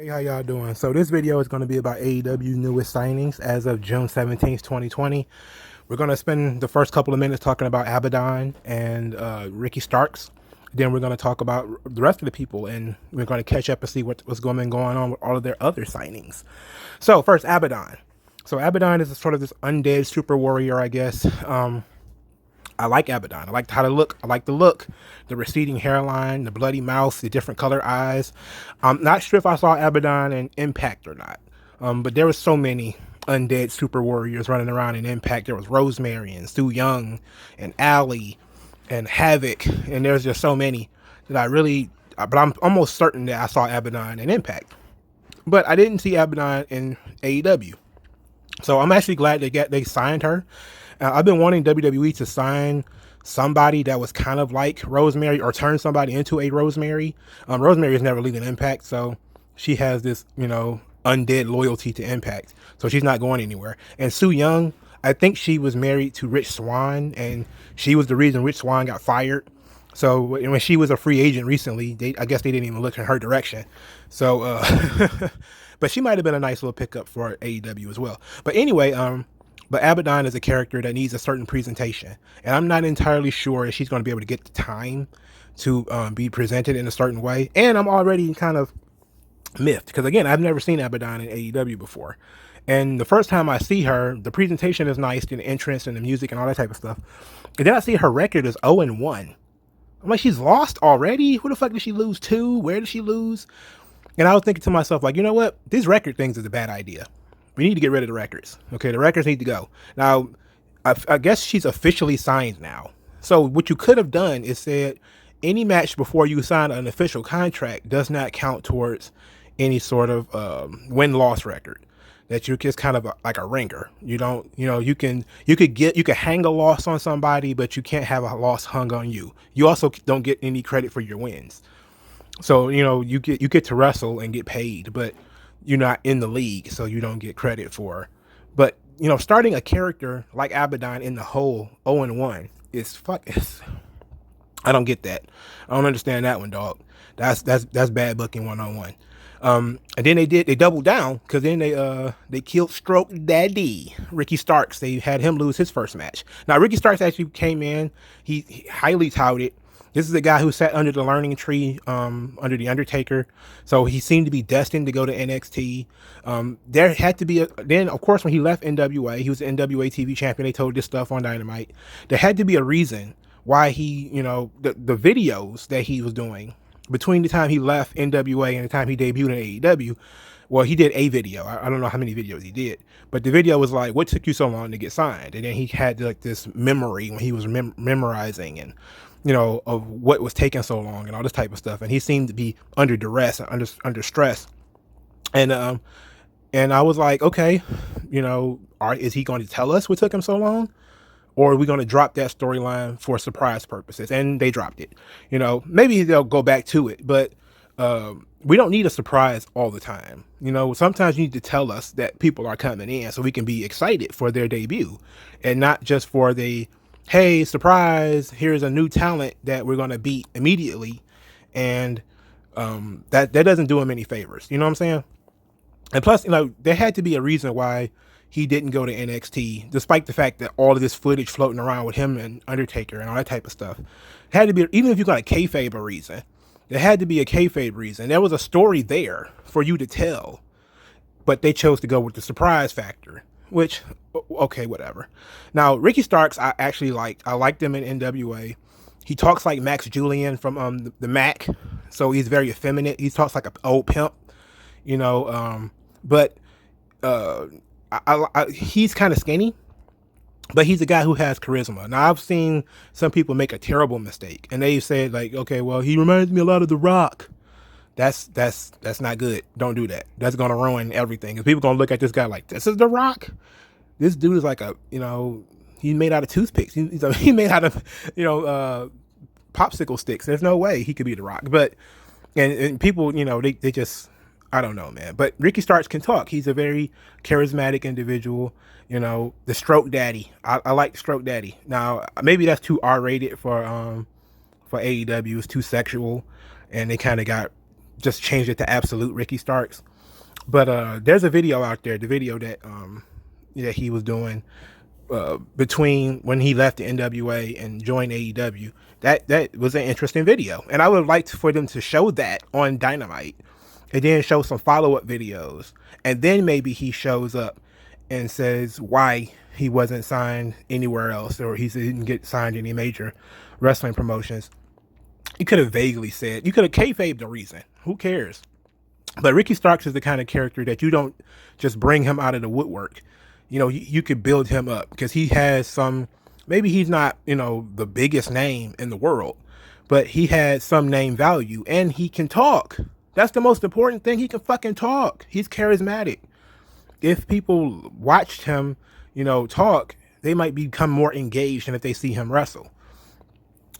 Hey, how y'all doing? So this video is going to be about AEW newest signings as of June 17th, 2020. We're going to spend the first couple of minutes talking about Abaddon and Ricky Starks. Then we're going to talk about the rest of the people, and we're going to catch up and see what's going on with all of their other signings. So first, Abaddon. So Abaddon is sort of this undead super warrior, I guess. I like Abaddon. I like how to look. I like the look, the receding hairline, the bloody mouth, the different color eyes. I'm not sure if I saw Abaddon in Impact or not, but there was so many undead super warriors running around in Impact. There was Rosemary and Sue Young and Allie and Havoc, and there's just so many that I really. But I'm almost certain that I saw Abaddon in Impact, but I didn't see Abaddon in AEW. So I'm actually glad they signed her. I've been wanting WWE to sign somebody that was kind of like Rosemary or turn somebody into a Rosemary. Rosemary is never leaving Impact, so she has this, undead loyalty to Impact. So she's not going anywhere. And Sue Young, I think she was married to Rich Swann, and she was the reason Rich Swann got fired. So when she was a free agent recently, I guess they didn't even look in her direction. So, but she might have been a nice little pickup for AEW as well. But anyway, but Abaddon is a character that needs a certain presentation, and I'm not entirely sure if she's going to be able to get the time to be presented in a certain way. And I'm already kind of miffed because, again, I've never seen Abaddon in AEW before. And the first time I see her, the presentation is nice, and the entrance and the music and all that type of stuff. And then I see her record is 0-1. I'm like, she's lost already? Who the fuck did she lose to? Where did she lose? And I was thinking to myself, like, you know what? These record things is a bad idea. We need to get rid of the records. Okay, the records need to go. Now, I guess she's officially signed now. So what you could have done is said any match before you sign an official contract does not count towards any sort of win-loss record. That you just kind of like a ringer. You don't, you can hang a loss on somebody, but you can't have a loss hung on you. You also don't get any credit for your wins. So, you get to wrestle and get paid, but you're not in the league, so you don't get credit for. But, starting a character like Abaddon in the hole 0-1 is I don't get that. I don't understand that one, dog. That's bad booking 101. And then they doubled down because then they killed Stroke Daddy Ricky Starks. They had him lose his first match. Now Ricky Starks actually came in. He highly touted. This is the guy who sat under the learning tree under the Undertaker. So he seemed to be destined to go to NXT. There had to be then of course when he left NWA, he was the NWA TV champion. They told this stuff on Dynamite. There had to be a reason why he, the videos that he was doing between the time he left NWA and the time he debuted in AEW, well, he did a video. I don't know how many videos he did, but the video was like, "What took you so long to get signed?" And then he had like this memory when he was memorizing and, of what was taking so long and all this type of stuff. And he seemed to be under duress and under stress. And I was like, okay, is he going to tell us what took him so long? Or are we going to drop that storyline for surprise purposes? And they dropped it. Maybe they'll go back to it, but we don't need a surprise all the time. Sometimes you need to tell us that people are coming in so we can be excited for their debut and not just for the, hey, surprise, here's a new talent that we're going to beat immediately. And that doesn't do him any favors. You know what I'm saying? And plus, there had to be a reason why he didn't go to NXT, despite the fact that all of this footage floating around with him and Undertaker and all that type of stuff. It had to be, even if you got a kayfabe a reason, there had to be a kayfabe reason. There was a story there for you to tell, but they chose to go with the surprise factor, which, okay, whatever. Now, Ricky Starks, I actually liked. I liked him in NWA. He talks like Max Julian from the Mac, so he's very effeminate. He talks like an old pimp, but he's kind of skinny, but he's a guy who has charisma. Now I've seen some people make a terrible mistake, and they said like, okay, well, he reminds me a lot of The Rock. That's not good. Don't do that. That's gonna ruin everything. Because people gonna look at this guy like, this is The Rock. This dude is like he's made out of toothpicks. He made out of popsicle sticks. There's no way he could be The Rock. But and people, they just, I don't know, man. But Ricky Starks can talk. He's a very charismatic individual. The Stroke Daddy. I like Stroke Daddy. Now, maybe that's too R-rated for AEW. It's too sexual, and they kind of just changed it to Absolute Ricky Starks. But there's a video out there, the video that he was doing between when he left the NWA and joined AEW. That was an interesting video, and I would like for them to show that on Dynamite, and then show some follow-up videos, and then maybe he shows up and says why he wasn't signed anywhere else, or he didn't get signed any major wrestling promotions. You could have vaguely said, you could have kayfabed the reason. Who cares? But Ricky Starks is the kind of character that you don't just bring him out of the woodwork. You could build him up because he has some, maybe he's not, the biggest name in the world, but he has some name value and he can talk. That's the most important thing. He can fucking talk. He's charismatic. If people watched him, talk, they might become more engaged than if they see him wrestle.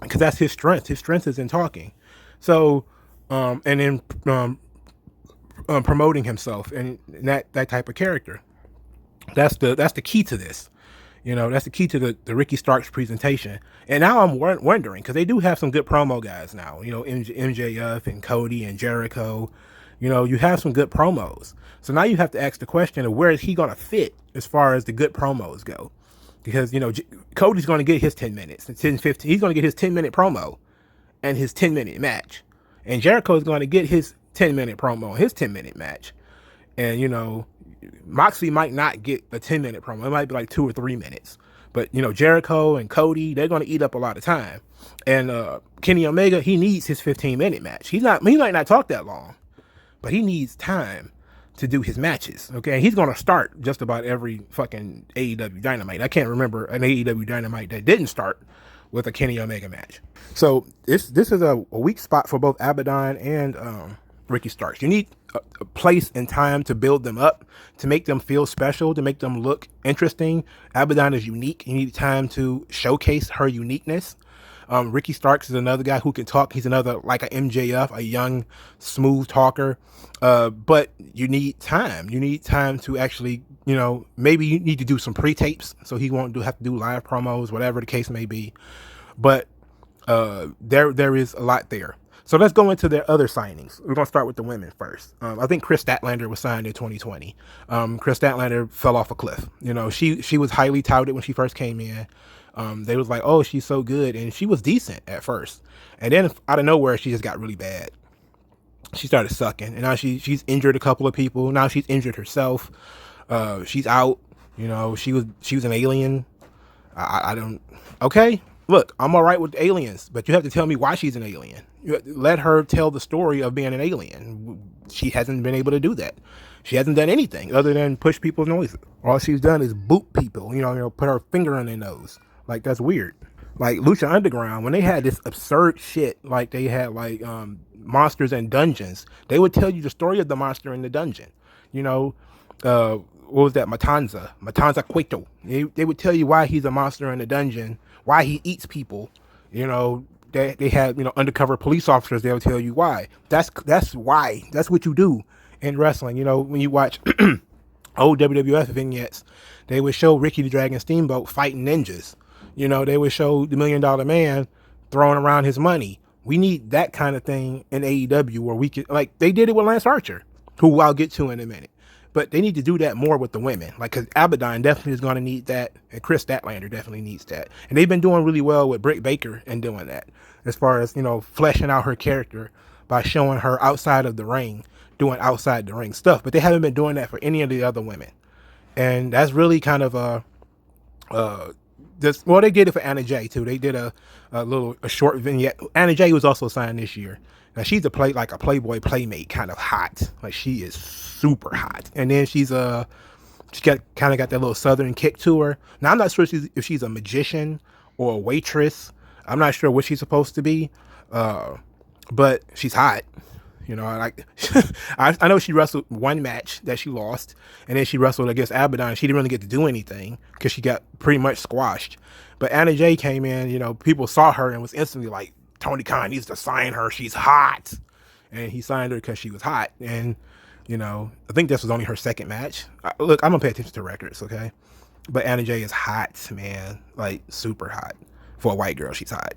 Because that's his strength. His strength is in talking. So, and then promoting himself and that type of character. That's the key to this. That's the key to the Ricky Starks presentation. And now I'm wondering, because they do have some good promo guys now. MJF and Cody and Jericho. You have some good promos. So now you have to ask the question of where is he going to fit as far as the good promos go. Because, Cody's going to get his 10 minutes, 10, 15. He's going to get his 10-minute promo and his 10-minute match. And Jericho's going to get his 10-minute promo and his 10-minute match. And, Moxley might not get a 10-minute promo. It might be like 2 or 3 minutes. But, Jericho and Cody, they're going to eat up a lot of time. And Kenny Omega, he needs his 15-minute match. He might not talk that long, but he needs time to do his matches. Okay, he's going to start just about every fucking AEW Dynamite. I can't remember an AEW Dynamite that didn't start with a Kenny Omega match. So this is a weak spot for both Abaddon and Ricky Starks. You need a place and time to build them up, to make them feel special, to make them look interesting. Abaddon is unique. You need time to showcase her uniqueness. Ricky Starks is another guy who can talk. He's another, like a MJF, a young, smooth talker. But you need time. You need time to actually, maybe you need to do some pre-tapes so he won't have to do live promos, whatever the case may be. But there is a lot there. So let's go into their other signings. We're going to start with the women first. I think Chris Statlander was signed in 2020. Chris Statlander fell off a cliff. She was highly touted when she first came in. They was like, oh, she's so good. And she was decent at first. And then out of nowhere, she just got really bad. She started sucking. And now she's injured a couple of people. Now she's injured herself. She's out. She was an alien. I don't. Okay. Look, I'm all right with aliens, but you have to tell me why she's an alien. Let her tell the story of being an alien. She hasn't been able to do that. She hasn't done anything other than push people's noises. All she's done is boot people, put her finger on their nose. Like, that's weird. Like Lucha Underground, when they had this absurd shit, like they had monsters and dungeons, they would tell you the story of the monster in the dungeon. What was that? Matanza Cueto. They would tell you why he's a monster in the dungeon, why he eats people. They had, undercover police officers. They'll tell you why. That's why. That's what you do in wrestling. When you watch old WWF vignettes, they would show Ricky the Dragon Steamboat fighting ninjas. They would show the $1 Million Man throwing around his money. We need that kind of thing in AEW where we could, like they did it with Lance Archer, who I'll get to in a minute. But they need to do that more with the women. Like, because Abaddon definitely is going to need that. And Chris Statlander definitely needs that. And they've been doing really well with Britt Baker and doing that. As far as, fleshing out her character by showing her outside of the ring, doing outside the ring stuff. But they haven't been doing that for any of the other women. And that's really kind of they did it for Anna Jay too. They did a short vignette. Anna Jay was also signed this year. Now she's a Playboy Playmate, kind of hot. Like, she is super hot. And then she got that little southern kick to her. Now I'm not sure if she's a magician or a waitress. I'm not sure what she's supposed to be. But she's hot. I know she wrestled one match that she lost, and then she wrestled against Abaddon. She didn't really get to do anything because she got pretty much squashed. But Anna Jay came in, people saw her and was instantly like, Tony Khan needs to sign her. She's hot. And he signed her because she was hot. And, I think this was only her second match. Look, I don't pay attention to records, okay? But Anna Jay is hot, man. Like, super hot. For a white girl, she's hot.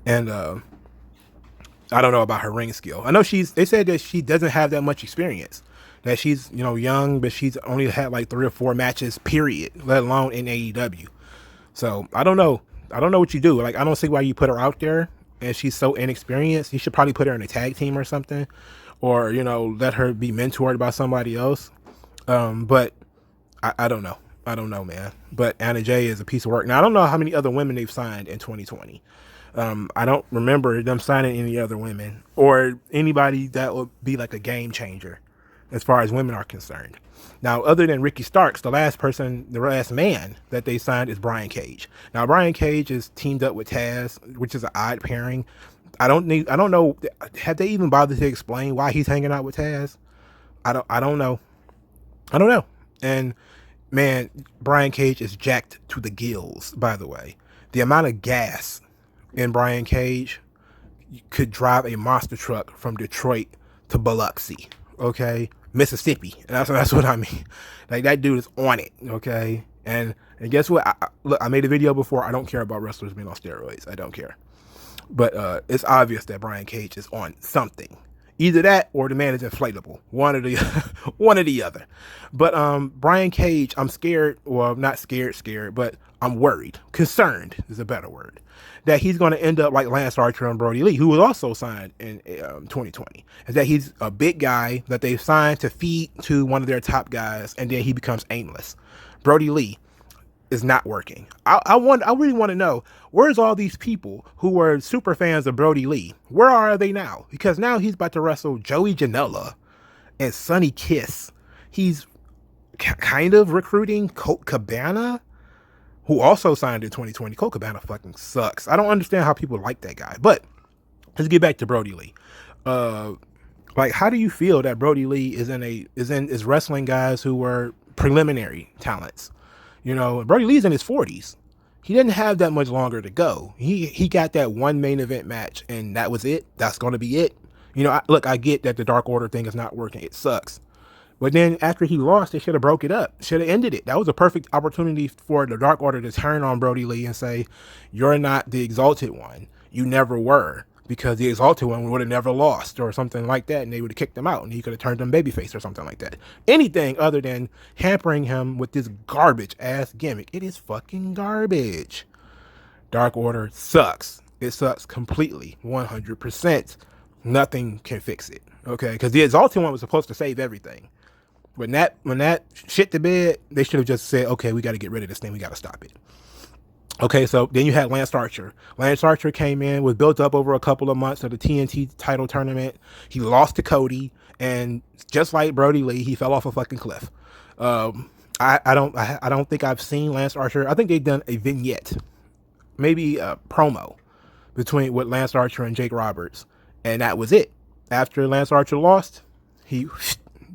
And I don't know about her ring skill. I know they said that she doesn't have that much experience. that she's, you know, young, but she's only had like 3 or 4 matches, period, let alone in AEW. So I don't know. I don't know what you do. Like, I don't see why you put her out there, and she's so inexperienced. You should probably put her in a tag team or something, or, you know, let her be mentored by somebody else. But I don't know. I don't know, man. But Anna Jay is a piece of work. Now, I don't know how many other women they've signed in 2020. I don't remember them signing any other women or anybody that would be like a game changer as far as women are concerned. Now, other than Ricky Starks, the last man that they signed is Brian Cage. Now, Brian Cage is teamed up with Taz, which is an odd pairing. I don't know. Have they even bothered to explain why he's hanging out with Taz? I don't know. And man, Brian Cage is jacked to the gills, by the way. The amount of gas in Brian Cage could drive a monster truck from Detroit to Biloxi, okay? Mississippi. And that's what I mean. Like, that dude is on it, okay? And guess what? Look, I made a video before. I don't care about wrestlers being on steroids. I don't care. But it's obvious that Brian Cage is on something. Either that or the man is inflatable. One or the other. But Brian Cage, I'm scared. Well, not scared, but I'm worried. Concerned is a better word. That he's going to end up like Lance Archer and Brody Lee, who was also signed in 2020. Is that he's a big guy that they've signed to feed to one of their top guys, and then he becomes aimless. Brody Lee is not working. I really want to know, where's all these people who were super fans of Brody Lee? Where are they now? Because now he's about to wrestle Joey Janela and Sonny Kiss. He's kind of recruiting Colt Cabana, who also signed in 2020. Colt Cabana fucking sucks. I don't understand how people like that guy. But let's get back to Brody Lee. Like, how do you feel that Brody Lee is wrestling guys who were preliminary talents? You know, Brody Lee's in his 40s. He didn't have that much longer to go. He got that one main event match, and that was it. That's going to be it. You know, I get that the Dark Order thing is not working. It sucks. But then after he lost, they should have broke it up. Should have ended it. That was a perfect opportunity for the Dark Order to turn on Brody Lee and say, you're not the Exalted One. You never were. Because the Exalted One would have never lost or something like that, and they would have kicked him out, and he could have turned him babyface or something like that. Anything other than hampering him with this garbage-ass gimmick. It is fucking garbage. Dark Order sucks. It sucks completely, 100%. Nothing can fix it, okay? Because the Exalted One was supposed to save everything. When that shit to bed, they should have just said, okay, we got to get rid of this thing. We got to stop it. Okay, so then you had Lance Archer. Lance Archer came in, was built up over a couple of months of the TNT title tournament. He lost to Cody, and just like Brody Lee, he fell off a fucking cliff. I don't think I've seen Lance Archer. I think they've done a vignette, maybe a promo with Lance Archer and Jake Roberts, and that was it. After Lance Archer lost, he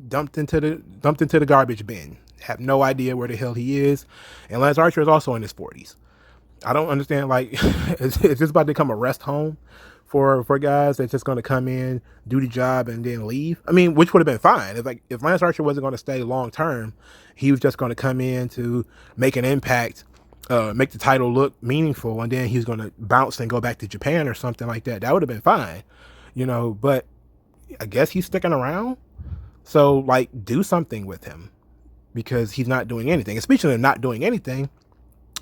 dumped into the garbage bin. Have no idea where the hell he is, and Lance Archer is also in his 40s. I don't understand, like, is this about to become a rest home for guys that's just going to come in, do the job, and then leave? I mean, which would have been fine. If Lance Archer wasn't going to stay long term, he was just going to come in to make an impact, make the title look meaningful, and then he was going to bounce and go back to Japan or something like that. That would have been fine, you know, but I guess he's sticking around. So, like, do something with him because he's not doing anything. And speaking of not doing anything,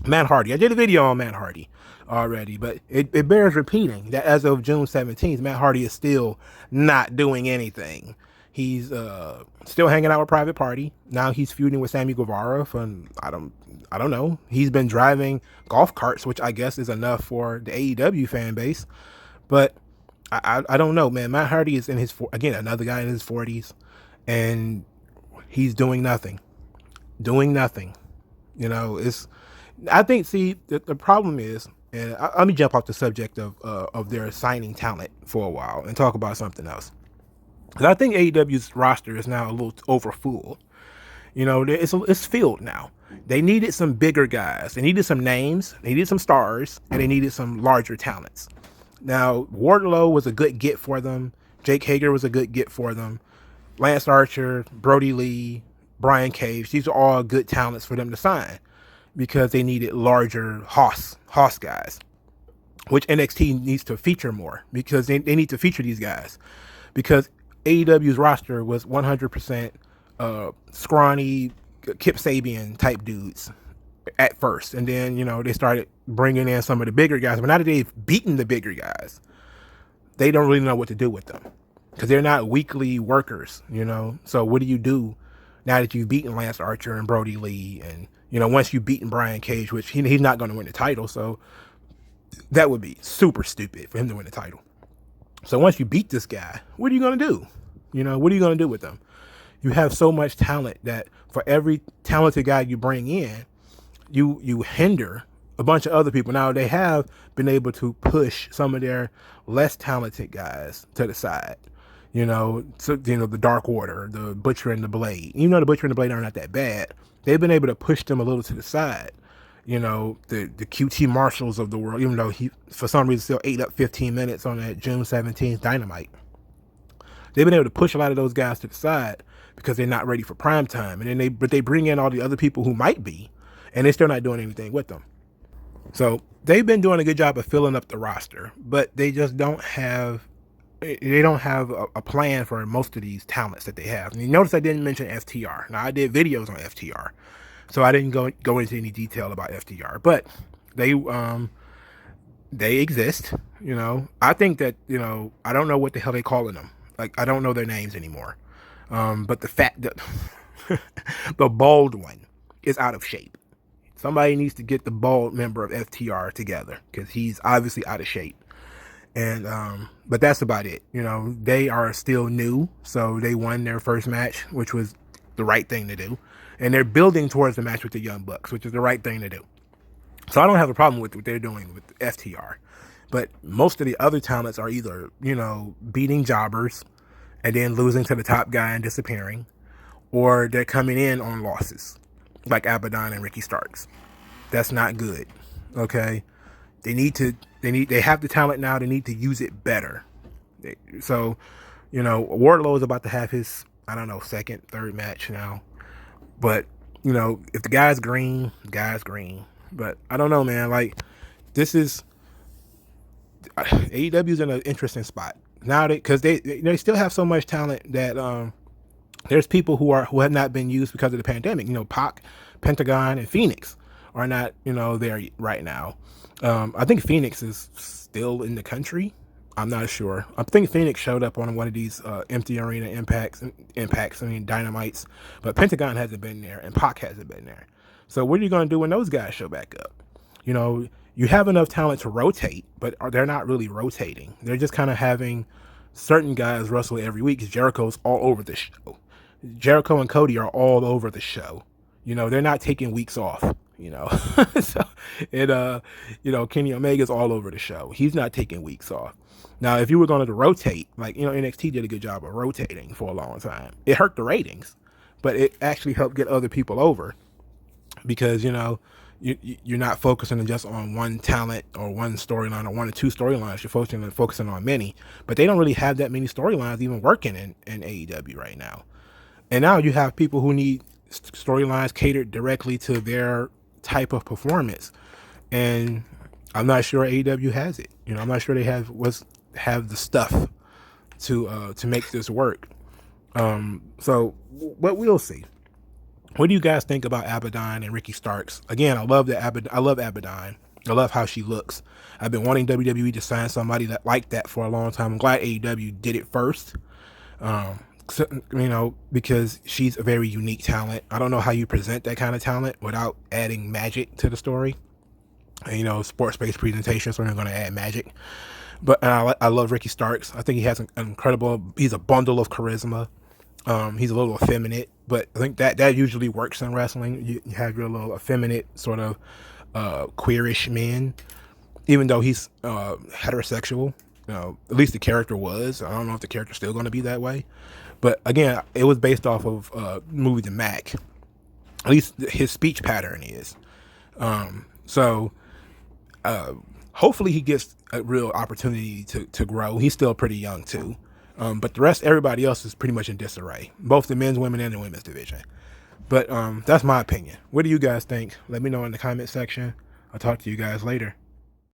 Matt Hardy. I did a video on Matt Hardy already, but it bears repeating that as of June 17th, Matt Hardy is still not doing anything. He's still hanging out with Private Party. Now he's feuding with Sammy Guevara from, I don't know. He's been driving golf carts, which I guess is enough for the AEW fan base. But I don't know, man. Matt Hardy is again, another guy in his 40s, and he's doing nothing. Doing nothing. You know, I think, see, the problem is, and let me jump off the subject of their signing talent for a while and talk about something else. Because I think AEW's roster is now a little over full. You know, it's filled now. They needed some bigger guys. They needed some names. They needed some stars. And they needed some larger talents. Now, Wardlow was a good get for them. Jake Hager was a good get for them. Lance Archer, Brody Lee, Brian Cage. These are all good talents for them to sign, because they needed larger Hoss guys, which NXT needs to feature more, because they need to feature these guys. Because AEW's roster was 100% scrawny, Kip Sabian type dudes at first, and then they started bringing in some of the bigger guys. But now that they've beaten the bigger guys, they don't really know what to do with them because they're not weekly workers. So what do you do now that you've beaten Lance Archer and Brody Lee, and once you've beaten Brian Cage, which he's not going to win the title, so that would be super stupid for him to win the title. So once you beat this guy, what are you going to do? What are you going to do with them? You have so much talent that for every talented guy you bring in, you hinder a bunch of other people. Now, they have been able to push some of their less talented guys to the side. The Dark Order, the Butcher and the Blade. The Butcher and the Blade are not that bad. They've been able to push them a little to the side. The QT Marshalls of the world, even though he, for some reason, still ate up 15 minutes on that June 17th Dynamite. They've been able to push a lot of those guys to the side because they're not ready for prime time. And then they bring in all the other people who might be, and they're still not doing anything with them. So they've been doing a good job of filling up the roster, but they just don't have a plan for most of these talents that they have. And you notice I didn't mention FTR. Now, I did videos on FTR, so I didn't go into any detail about FTR, but they exist. I think that, I don't know what the hell they calling them. Like, I don't know their names anymore. But the fact that the bald one is out of shape. Somebody needs to get the bald member of FTR together because he's obviously out of shape. And but that's about it. They are still new, so they won their first match, which was the right thing to do. And they're building towards the match with the Young Bucks, which is the right thing to do. So I don't have a problem with what they're doing with FTR. But most of the other talents are either, beating jobbers and then losing to the top guy and disappearing, or they're coming in on losses, like Abadon and Ricky Starks. That's not good. Okay? They have the talent now, they need to use it better. So, Wardlow is about to have his, second, third match now. But, if the guy's green, the guy's green. But I don't know, man. Like, this is AEW's in an interesting spot now, because they still have so much talent that there's people who have not been used because of the pandemic. Pac, Pentagon, and Phoenix are not there right now. I think Phoenix is still in the country. I'm not sure. I think Phoenix showed up on one of these empty arena impacts. Dynamites. But Pentagon hasn't been there, and Pac hasn't been there. So what are you going to do when those guys show back up? You have enough talent to rotate, but they're not really rotating. They're just kind of having certain guys wrestle every week because Jericho's all over the show. Jericho and Cody are all over the show. They're not taking weeks off. So Kenny Omega's all over the show. He's not taking weeks off. Now, if you were going to rotate, like, NXT did a good job of rotating for a long time. It hurt the ratings, but it actually helped get other people over because, you're not focusing just on one talent or one storyline or one or two storylines. You're focusing on many, but they don't really have that many storylines even working in AEW right now. And now you have people who need storylines catered directly to their type of performance. And I'm not sure AEW has it. I'm not sure they have the stuff to make this work. But we'll see. What do you guys think about Abaddon and Ricky Starks? Again, I love Abaddon. I love how she looks. I've been wanting WWE to sign somebody that like that for a long time. I'm glad AEW did it first. Because she's a very unique talent. I don't know how you present that kind of talent without adding magic to the story. Sports-based presentation, so we're going to add magic. But I love Ricky Starks. I think he has he's a bundle of charisma. He's a little effeminate, but I think that usually works in wrestling. You have your little effeminate sort of queerish men, even though he's heterosexual. At least the character was. I don't know if the character's still going to be that way. But again, it was based off of movie The Mac. At least his speech pattern is. Hopefully he gets a real opportunity to grow. He's still pretty young too. But everybody else is pretty much in disarray. Both the men's, women, and the women's division. But that's my opinion. What do you guys think? Let me know in the comment section. I'll talk to you guys later.